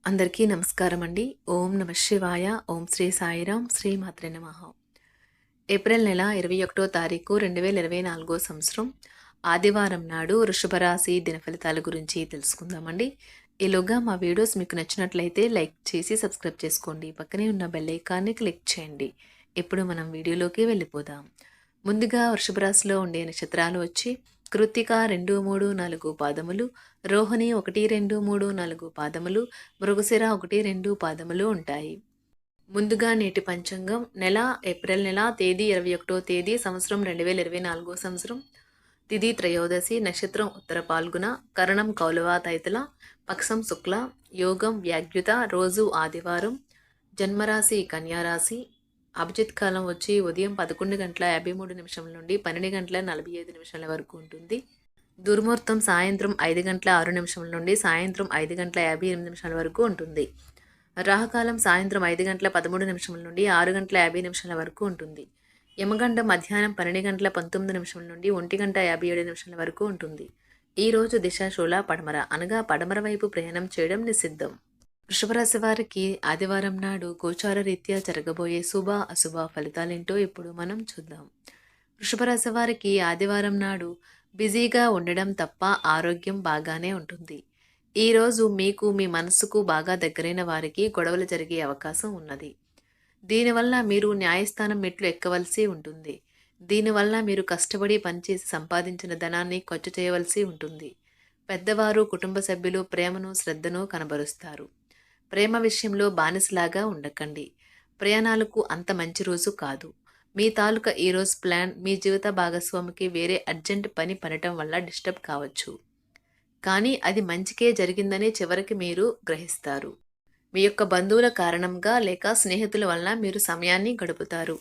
అందరికీ నమస్కారం అండి. ఓం నమ శివాయ. ఓం శ్రీ సాయిరాం. శ్రీ మాత్రే నమః. ఏప్రిల్ నెల 21వ తారీఖు 2024 సంవత్సరం ఆదివారం నాడు వృషభ రాశి దినఫలితాల గురించి తెలుసుకుందామండి. ఈలోగా మా వీడియోస్ మీకు నచ్చినట్లయితే లైక్ చేసి సబ్స్క్రైబ్ చేసుకోండి. పక్కనే ఉన్న బెల్ ఐకాన్ని క్లిక్ చేయండి. ఇప్పుడు మనం వీడియోలోకి వెళ్ళిపోదాం. ముందుగా వృషభ రాశిలో ఉండే నక్షత్రాలు వచ్చి కృత్తిక 2, 3, 4 పాదములు, రోహిణి 1, 2, 3, 4 పాదములు, మృగశిర 1, 2 పాదములు ఉంటాయి. ముందుగా నేటి పంచాంగం నెల ఏప్రిల్ నెల తేదీ 21వ తేదీ సంవత్సరం 2024 సంవత్సరం తిథి త్రయోదశి నక్షత్రం ఉత్తర పాల్గొన కరణం కౌలవ తైతల పక్షం శుక్ల యోగం వ్యాగ్యుత రోజు ఆదివారం జన్మరాశి కన్యారాశి అభిజిత్ కాలం వచ్చి ఉదయం 11:53 నుండి 12:45 వరకు ఉంటుంది. దుర్ముహూర్తం సాయంత్రం 5:06 నుండి సాయంత్రం 5:58 వరకు ఉంటుంది. రాహుకాలం సాయంత్రం 5:13 నుండి 6:50 వరకు ఉంటుంది. యమగండం మధ్యాహ్నం 12:19 నుండి 1:57 వరకు ఉంటుంది. ఈ రోజు దిశ శూల పడమర అనగా పడమర వైపు ప్రయాణం చేయడం నిషిద్ధం. వృషభ రాశి వారికి ఆదివారం నాడు గోచార రీత్యా జరగబోయే శుభ అశుభ ఫలితాలేంటో ఇప్పుడు మనం చూద్దాం. వృషభ రాశి వారికి ఆదివారం నాడు బిజీగా ఉండడం తప్ప ఆరోగ్యం బాగానే ఉంటుంది. ఈరోజు మీకు మీ మనసుకు బాగా దగ్గరైన వారికి గొడవలు జరిగే అవకాశం ఉన్నది. దీనివల్ల మీరు న్యాయస్థానం మెట్లు ఎక్కవలసి ఉంటుంది. దీనివల్ల మీరు కష్టపడి పనిచేసి సంపాదించిన ధనాన్ని ఖర్చు చేయవలసి ఉంటుంది. పెద్దవారు కుటుంబ సభ్యులు ప్రేమను శ్రద్ధను కనబరుస్తారు. ప్రేమ విషయంలో బానిసలాగా ఉండకండి. ప్రయాణాలకు అంత మంచి రోజు కాదు. మీ తాలూకా ఈరోజు ప్లాన్ మీ జీవిత భాగస్వామికి వేరే అర్జెంట్ పని పడటం వల్ల డిస్టర్బ్ కావచ్చు. కానీ అది మంచికే జరిగిందని చివరికి మీరు గ్రహిస్తారు. మీ యొక్క బంధువుల కారణంగా లేక స్నేహితుల వల్ల మీరు సమయాన్ని గడుపుతారు.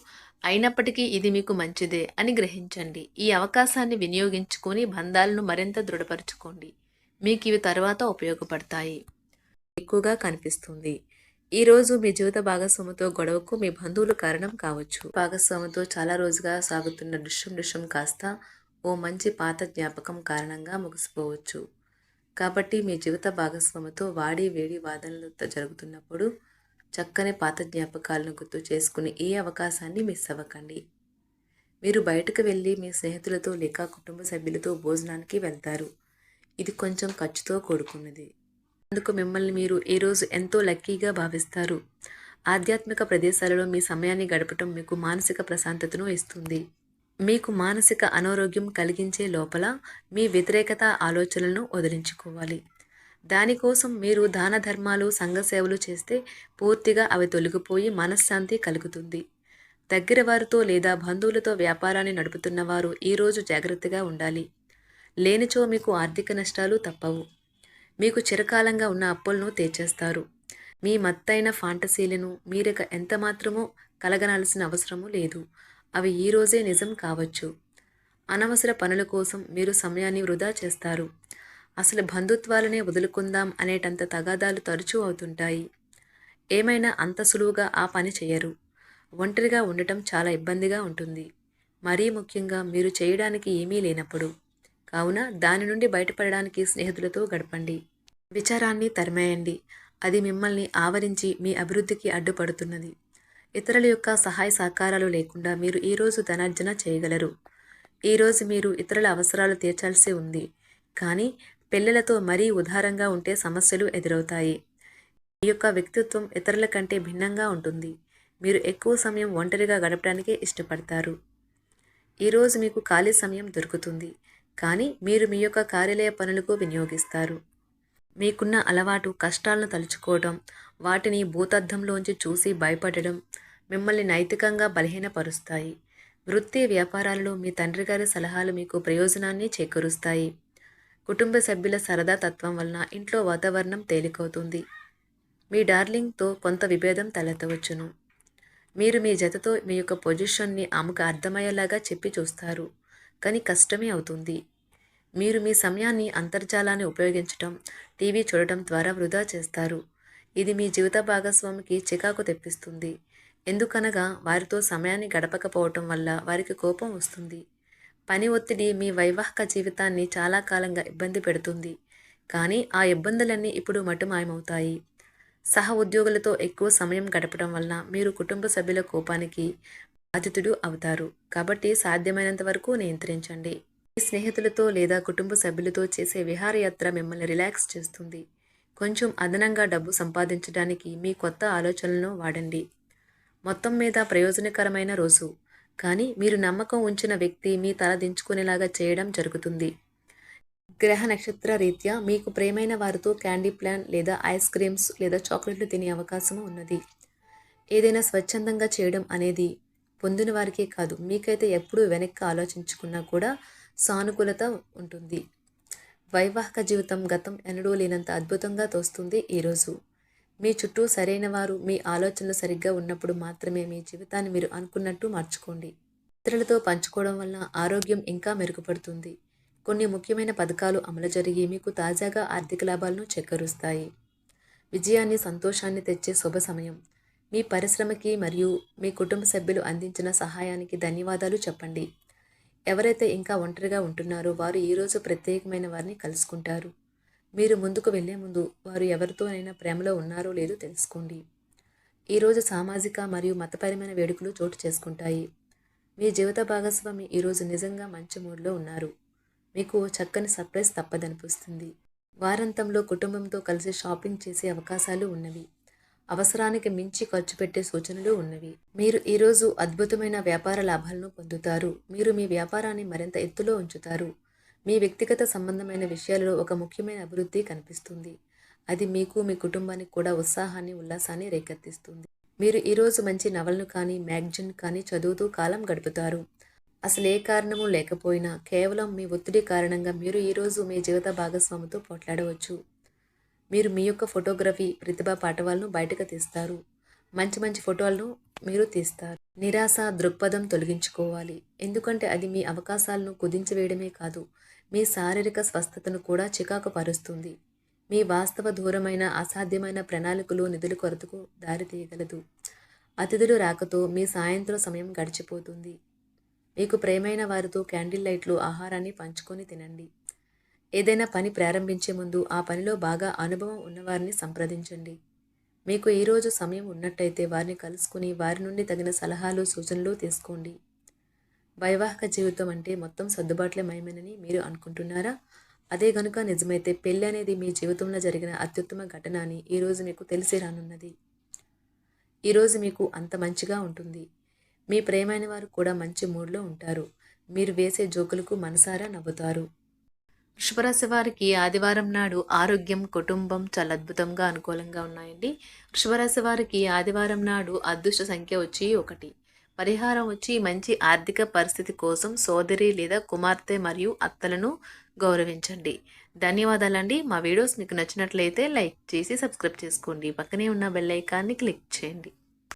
అయినప్పటికీ ఇది మీకు మంచిదే అని గ్రహించండి. ఈ అవకాశాన్ని వినియోగించుకొని బంధాలను మరింత దృఢపరచుకోండి. మీకు ఇవి తర్వాత ఉపయోగపడతాయి. ఎక్కువగా కనిపిస్తుంది. ఈరోజు మీ జీవిత భాగస్వామితో గొడవకు మీ బంధువులు కారణం కావచ్చు. భాగస్వామితో చాలా రోజుగా సాగుతున్న దృశ్యం కాస్త ఓ మంచి పాత జ్ఞాపకం కారణంగా ముగిసిపోవచ్చు. కాబట్టి మీ జీవిత భాగస్వామితో వాడి వేడి వాదనలు జరుగుతున్నప్పుడు చక్కని పాత జ్ఞాపకాలను గుర్తు చేసుకుని ఏ అవకాశాన్ని మిస్ అవ్వకండి. మీరు బయటకు వెళ్ళి మీ స్నేహితులతో లేక కుటుంబ సభ్యులతో భోజనానికి వెళ్తారు. ఇది కొంచెం ఖర్చుతో కూడుకున్నది. అందుకు మిమ్మల్ని మీరు ఈరోజు ఎంతో లక్కీగా భావిస్తారు. ఆధ్యాత్మిక ప్రదేశాలలో మీ సమయాన్ని గడపటం మీకు మానసిక ప్రశాంతతను ఇస్తుంది. మీకు మానసిక అనారోగ్యం కలిగించే లోపల మీ వ్యతిరేకత ఆలోచనలను వదిలించుకోవాలి. దానికోసం మీరు దాన ధర్మాలు సంఘ సేవలు చేస్తే పూర్తిగా అవి తొలగిపోయి మనశ్శాంతి కలుగుతుంది. దగ్గర వారితో లేదా బంధువులతో వ్యాపారాన్ని నడుపుతున్న వారు ఈరోజు జాగ్రత్తగా ఉండాలి. లేనిచో మీకు ఆర్థిక నష్టాలు తప్పవు. మీకు చిరకాలంగా ఉన్న అప్పులను తీర్చేస్తారు. మీ మత్తైన ఫాంటసీలను మీరిక ఎంత మాత్రమూ కలగనాల్సిన అవసరము లేదు. అవి ఈరోజే నిజం కావచ్చు. అనవసర పనుల కోసం మీరు సమయాన్ని వృధా చేస్తారు. అసలు బంధుత్వాలనే వదులుకుందాం అనేటంత తగాదాలు తరచూ అవుతుంటాయి. ఏమైనా అంత సులువుగా ఆ పని చేయరు. ఒంటరిగా ఉండటం చాలా ఇబ్బందిగా ఉంటుంది. మరీ ముఖ్యంగా మీరు చేయడానికి ఏమీ లేనప్పుడు. కావున దాని నుండి బయటపడడానికి స్నేహితులతో గడపండి. విచారాన్ని తరిమేయండి. అది మిమ్మల్ని ఆవరించి మీ అభివృద్ధికి అడ్డుపడుతున్నది. ఇతరుల యొక్క సహాయ సహకారాలు లేకుండా మీరు ఈరోజు ధనార్జన చేయగలరు. ఈరోజు మీరు ఇతరుల అవసరాలు తీర్చాల్సి ఉంది. కానీ పిల్లలతో మరీ ఉదారంగా ఉంటే సమస్యలు ఎదురవుతాయి. మీ యొక్క వ్యక్తిత్వం ఇతరుల కంటే భిన్నంగా ఉంటుంది. మీరు ఎక్కువ సమయం ఒంటరిగా గడపడానికే ఇష్టపడతారు. ఈరోజు మీకు ఖాళీ సమయం దొరుకుతుంది. కానీ మీరు మీ యొక్క కార్యాలయ పనులకు వినియోగిస్తారు. మీకున్న అలవాటు కష్టాలను తలుచుకోవడం, వాటిని భూతద్దంలోంచి చూసి భయపడడం మిమ్మల్ని నైతికంగా బలహీనపరుస్తాయి. వృత్తి వ్యాపారాలలో మీ తండ్రి గారి సలహాలు మీకు ప్రయోజనాన్ని చేకూరుస్తాయి. కుటుంబ సభ్యుల సరదా తత్వం వలన ఇంట్లో వాతావరణం తేలికవుతుంది. మీ డార్లింగ్తో కొంత విభేదం తలెత్తవచ్చును. మీరు మీ జతతో మీ యొక్క పొజిషన్ని ఆమెకు అర్థమయ్యేలాగా చెప్పి చూస్తారు. కానీ కష్టమే అవుతుంది. మీరు మీ సమయాన్ని అంతర్జాలాన్ని ఉపయోగించటం, టీవీ చూడటం ద్వారా వృధా చేస్తారు. ఇది మీ జీవిత భాగస్వామికి చికాకు తెప్పిస్తుంది. ఎందుకనగా వారితో సమయాన్ని గడపకపోవటం వల్ల వారికి కోపం వస్తుంది. పని ఒత్తిడి మీ వైవాహిక జీవితాన్ని చాలా కాలంగా ఇబ్బంది పెడుతుంది. కానీ ఆ ఇబ్బందులన్నీ ఇప్పుడు మటుమాయమవుతాయి. సహ ఉద్యోగులతో ఎక్కువ సమయం గడపడం వలన మీరు కుటుంబ సభ్యుల కోపానికి బాధితుడు అవుతారు. కాబట్టి సాధ్యమైనంత వరకు నియంత్రించండి. మీ స్నేహితులతో లేదా కుటుంబ సభ్యులతో చేసే విహారయాత్ర మిమ్మల్ని రిలాక్స్ చేస్తుంది. కొంచెం అదనంగా డబ్బు సంపాదించడానికి మీ కొత్త ఆలోచనలను వాడండి. మొత్తం మీద ప్రయోజనకరమైన రోజు. కానీ మీరు నమ్మకం ఉంచిన వ్యక్తి మీ తల దించుకునేలాగా చేయడం జరుగుతుంది. గ్రహ నక్షత్ర రీత్యా మీకు ప్రియమైన వారితో క్యాండీ ప్లాన్ లేదా ఐస్ క్రీమ్స్ లేదా చాక్లెట్లు తినే అవకాశం ఉన్నది. ఏదైనా స్వచ్ఛందంగా చేయడం అనేది పొందిన వారికే కాదు, మీకైతే ఎప్పుడూ వెనక్కి ఆలోచించుకున్నా కూడా సానుకూలత ఉంటుంది. వైవాహిక జీవితం గతం ఎన్నడూ లేనంత అద్భుతంగా తోస్తుంది ఈరోజు. మీ చుట్టూ సరైన వారు, మీ ఆలోచనలు సరిగ్గా ఉన్నప్పుడు మాత్రమే మీ జీవితాన్ని మీరు అనుకున్నట్టు మార్చుకోండి. ఇతరులతో పంచుకోవడం వల్ల ఆరోగ్యం ఇంకా మెరుగుపడుతుంది. కొన్ని ముఖ్యమైన పథకాలు అమలు జరిగి మీకు తాజాగా ఆర్థిక లాభాలను చేకూరుస్తాయి. విజయాన్ని, సంతోషాన్ని తెచ్చే శుభ సమయం. మీ పరిశ్రమకి మరియు మీ కుటుంబ సభ్యులు అందించిన సహాయానికి ధన్యవాదాలు చెప్పండి. ఎవరైతే ఇంకా ఒంటరిగా ఉంటున్నారో వారు ఈరోజు ప్రత్యేకమైన వారిని కలుసుకుంటారు. మీరు ముందుకు వెళ్లే ముందు వారు ఎవరితోనైనా ప్రేమలో ఉన్నారో లేదో తెలుసుకోండి. ఈరోజు సామాజిక మరియు మతపరమైన వేడుకలు చోటు చేసుకుంటాయి. మీ జీవిత భాగస్వామి ఈరోజు నిజంగా మంచి మూడ్లో ఉన్నారు. మీకు చక్కని సర్ప్రైజ్ తప్పదనిపిస్తుంది. వారాంతంలో కుటుంబంతో కలిసి షాపింగ్ చేసే అవకాశాలు ఉన్నవి. అవసరానికి మించి ఖర్చు పెట్టే సూచనలు ఉన్నవి. మీరు ఈరోజు అద్భుతమైన వ్యాపార లాభాలను పొందుతారు. మీరు మీ వ్యాపారాన్ని మరింత ఎత్తులో ఉంచుతారు. మీ వ్యక్తిగత సంబంధమైన విషయాలలో ఒక ముఖ్యమైన అభివృద్ధి కనిపిస్తుంది. అది మీకు, మీ కుటుంబానికి కూడా ఉత్సాహాన్ని, ఉల్లాసాన్ని రేకెత్తిస్తుంది. మీరు ఈరోజు మంచి నవలను కానీ, మ్యాగజైన్ కానీ చదువుతూ కాలం గడుపుతారు. అసలు ఏ కారణము లేకపోయినా కేవలం మీ ఒత్తిడి కారణంగా మీరు ఈరోజు మీ జీవిత భాగస్వామితో పోట్లాడవచ్చు. మీరు మీ యొక్క ఫోటోగ్రఫీ ప్రతిభా పాఠవాలను బయటకు తీస్తారు. మంచి మంచి ఫోటోలను మీరు తీస్తారు. నిరాశ దృక్పథం తొలగించుకోవాలి. ఎందుకంటే అది మీ అవకాశాలను కుదించివేయడమే కాదు, మీ శారీరక స్వస్థతను కూడా చికాకు పరుస్తుంది. మీ వాస్తవ దూరమైన అసాధ్యమైన ప్రణాళికలు నిధుల కొరతకు దారితీయగలదు. అతిథులు రాకతో మీ సాయంత్రం సమయం గడిచిపోతుంది. మీకు ప్రేమైన వారితో క్యాండిల్ లైట్లు, ఆహారాన్ని పంచుకొని తినండి. ఏదైనా పని ప్రారంభించే ముందు ఆ పనిలో బాగా అనుభవం ఉన్నవారిని సంప్రదించండి. మీకు ఈరోజు సమయం ఉన్నట్టయితే వారిని కలుసుకుని వారి నుండి తగిన సలహాలు, సూచనలు తీసుకోండి. వైవాహిక జీవితం అంటే మొత్తం సర్దుబాట్లే మయమేనని మీరు అనుకుంటున్నారా? అదే గనుక నిజమైతే పెళ్ళి అనేది మీ జీవితంలో జరిగిన అత్యుత్తమ ఘటన అని ఈరోజు మీకు తెలిసి రానున్నది. ఈరోజు మీకు అంత మంచిగా ఉంటుంది. మీ ప్రియమైన వారు కూడా మంచి మూడ్లో ఉంటారు. మీరు వేసే జోకులకు మనసారా నవ్వుతారు. వృషభరాశి వారికి ఆదివారం నాడు ఆరోగ్యం, కుటుంబం చాలా అద్భుతంగా అనుకూలంగా ఉన్నాయండి. వృషభరాశి వారికి ఆదివారం నాడు అదృష్ట సంఖ్య వచ్చి 1. పరిహారం వచ్చి మంచి ఆర్థిక పరిస్థితి కోసం సోదరి లేదా కుమార్తె మరియు అత్తలను గౌరవించండి. ధన్యవాదాలండి. మా వీడియోస్ మీకు నచ్చినట్లయితే లైక్ చేసి సబ్స్క్రైబ్ చేసుకోండి. పక్కనే ఉన్న బెల్ ఐకాన్ని క్లిక్ చేయండి.